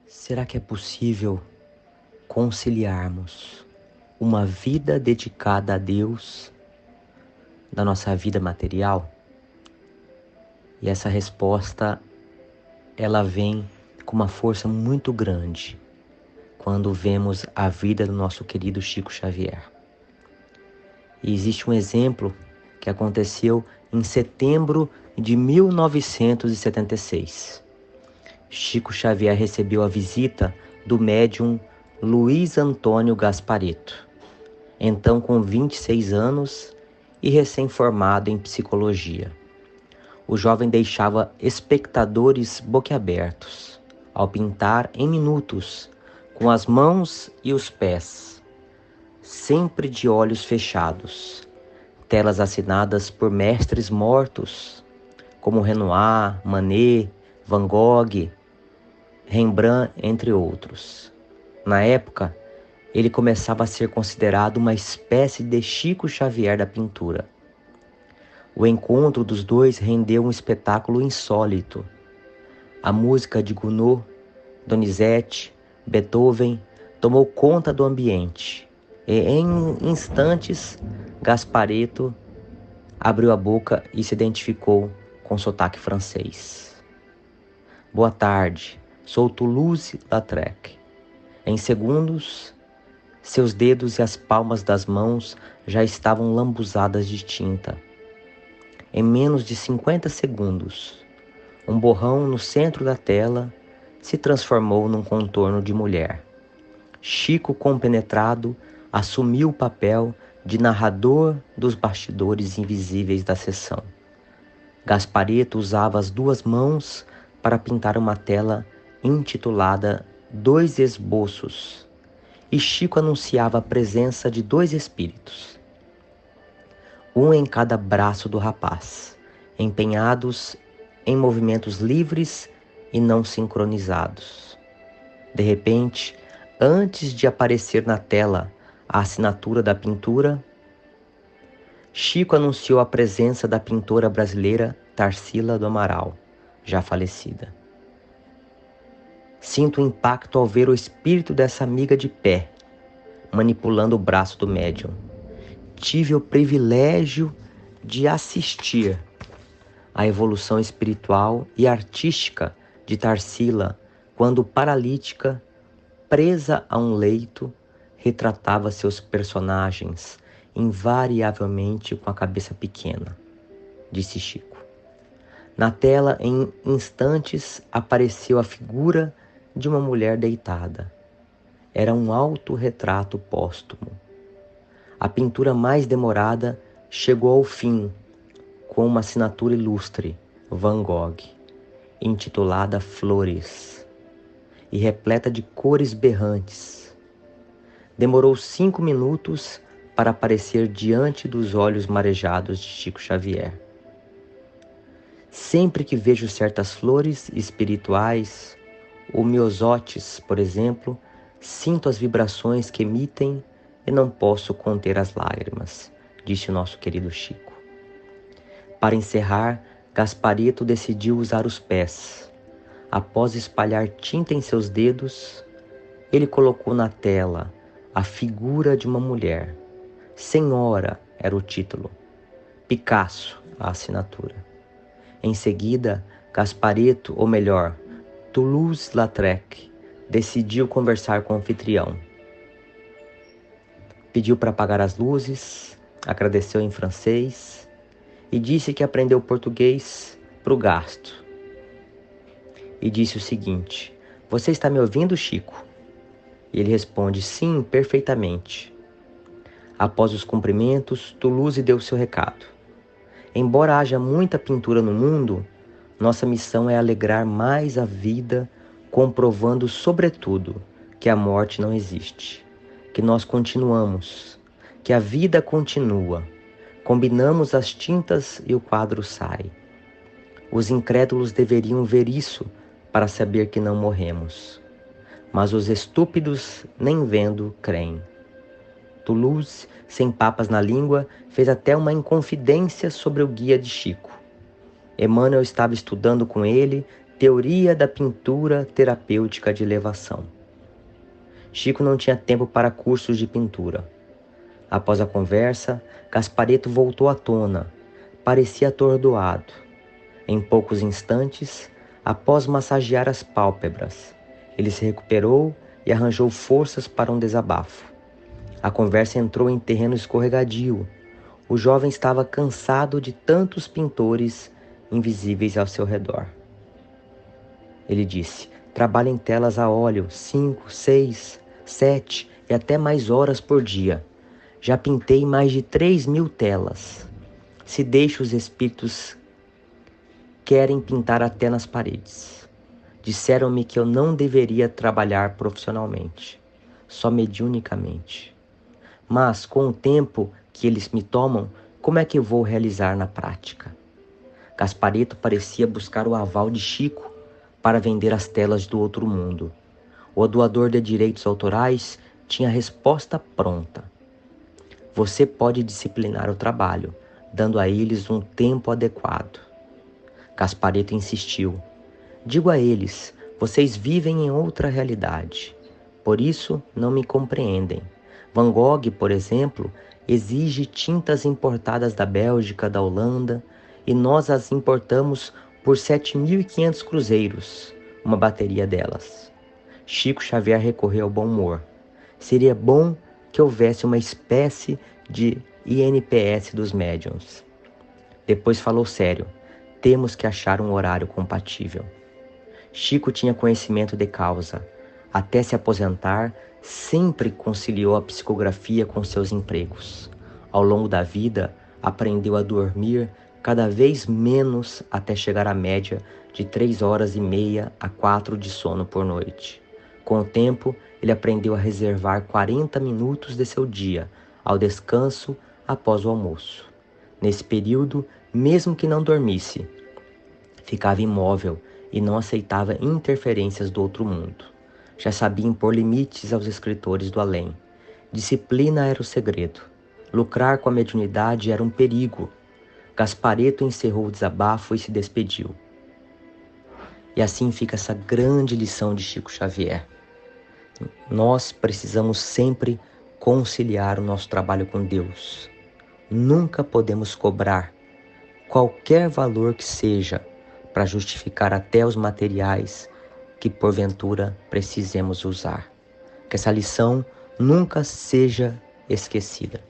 Será que é possível conciliarmos uma vida dedicada a Deus da nossa vida material? E essa resposta, ela vem com uma força muito grande quando vemos a vida do nosso querido Chico Xavier. E existe um exemplo que aconteceu em setembro de 1976. Chico Xavier recebeu a visita do médium Luiz Antônio Gasparetto, então com 26 anos e recém-formado em psicologia. O jovem deixava espectadores boquiabertos ao pintar em minutos com as mãos e os pés, sempre de olhos fechados, telas assinadas por mestres mortos, como Renoir, Manet, Van Gogh, Rembrandt, entre outros. Na época, ele começava a ser considerado uma espécie de Chico Xavier da pintura. O encontro dos dois rendeu um espetáculo insólito. A música de Gounod, Donizetti, Beethoven tomou conta do ambiente e, em instantes, Gasparetto abriu a boca e se identificou com sotaque francês. Boa tarde, sou Toulouse-Lautrec. Em segundos, seus dedos e as palmas das mãos já estavam lambuzadas de tinta. Em menos de 50 segundos, um borrão no centro da tela se transformou num contorno de mulher. Chico, compenetrado, assumiu o papel de narrador dos bastidores invisíveis da sessão. Gasparetto usava as duas mãos para pintar uma tela intitulada Dois Esboços, e Chico anunciava a presença de dois espíritos, um em cada braço do rapaz, empenhados em movimentos livres e não sincronizados. De repente, antes de aparecer na tela a assinatura da pintura, Chico anunciou a presença da pintora brasileira Tarsila do Amaral, já falecida. Sinto o impacto ao ver o espírito dessa amiga de pé, manipulando o braço do médium. Tive o privilégio de assistir à evolução espiritual e artística de Tarsila, quando paralítica, presa a um leito, retratava seus personagens, invariavelmente com a cabeça pequena, disse Chico. Na tela, em instantes, apareceu a figura de uma mulher deitada. Era um autorretrato póstumo. A pintura mais demorada chegou ao fim, com uma assinatura ilustre, Van Gogh, intitulada Flores, e repleta de cores berrantes. Demorou 5 minutos para aparecer diante dos olhos marejados de Chico Xavier. Sempre que vejo certas flores espirituais, o miosotis, por exemplo, sinto as vibrações que emitem e não posso conter as lágrimas, disse o nosso querido Chico. Para encerrar, Gasparetto decidiu usar os pés. Após espalhar tinta em seus dedos, ele colocou na tela a figura de uma mulher. Senhora era o título, Picasso a assinatura. Em seguida, Gasparetto, ou melhor, Toulouse-Lautrec, decidiu conversar com o anfitrião. Pediu para apagar as luzes, agradeceu em francês e disse que aprendeu português para o gasto. E disse o seguinte: você está me ouvindo, Chico? E ele responde: sim, perfeitamente. Após os cumprimentos, Toulouse deu seu recado. Embora haja muita pintura no mundo, nossa missão é alegrar mais a vida, comprovando, sobretudo, que a morte não existe, que nós continuamos, que a vida continua. Combinamos as tintas e o quadro sai. Os incrédulos deveriam ver isso para saber que não morremos. Mas os estúpidos, nem vendo, creem. Toulouse, sem papas na língua, fez até uma inconfidência sobre o guia de Chico. Emmanuel estava estudando com ele Teoria da pintura terapêutica de elevação. Chico não tinha tempo para cursos de pintura. Após a conversa, Gaspareto voltou à tona. Parecia atordoado. Em poucos instantes, após massagear as pálpebras, ele se recuperou e arranjou forças para um desabafo. A conversa entrou em terreno escorregadio. O jovem estava cansado de tantos pintores invisíveis ao seu redor. Ele disse: trabalho em telas a óleo 5, 6, 7 e até mais horas por dia. Já pintei mais de 3.000 telas. Se deixo, os espíritos querem pintar até nas paredes. Disseram-me que eu não deveria trabalhar profissionalmente, só mediunicamente. Mas, com o tempo que eles me tomam, como é que eu vou realizar na prática? Gaspareto parecia buscar o aval de Chico para vender as telas do outro mundo. O doador de direitos autorais tinha a resposta pronta. Você pode disciplinar o trabalho, dando a eles um tempo adequado. Gaspareto insistiu. Digo a eles, vocês vivem em outra realidade. Por isso, não me compreendem. Van Gogh, por exemplo, exige tintas importadas da Bélgica, da Holanda, e nós as importamos por 7.500 cruzeiros, uma bateria delas. Chico Xavier recorreu ao bom humor. Seria bom que houvesse uma espécie de INPS dos médiuns. Depois falou sério. Temos que achar um horário compatível. Chico tinha conhecimento de causa. Até se aposentar, sempre conciliou a psicografia com seus empregos. Ao longo da vida, aprendeu a dormir cada vez menos até chegar à média de 3h30 a 4 de sono por noite. Com o tempo, ele aprendeu a reservar 40 minutos de seu dia ao descanso após o almoço. Nesse período, mesmo que não dormisse, ficava imóvel e não aceitava interferências do outro mundo. Já sabia impor limites aos escritores do além. Disciplina era o segredo. Lucrar com a mediunidade era um perigo. Gaspareto encerrou o desabafo e se despediu. E assim fica essa grande lição de Chico Xavier. Nós precisamos sempre conciliar o nosso trabalho com Deus. Nunca podemos cobrar qualquer valor que seja para justificar até os materiais que porventura precisemos usar. Que essa lição nunca seja esquecida.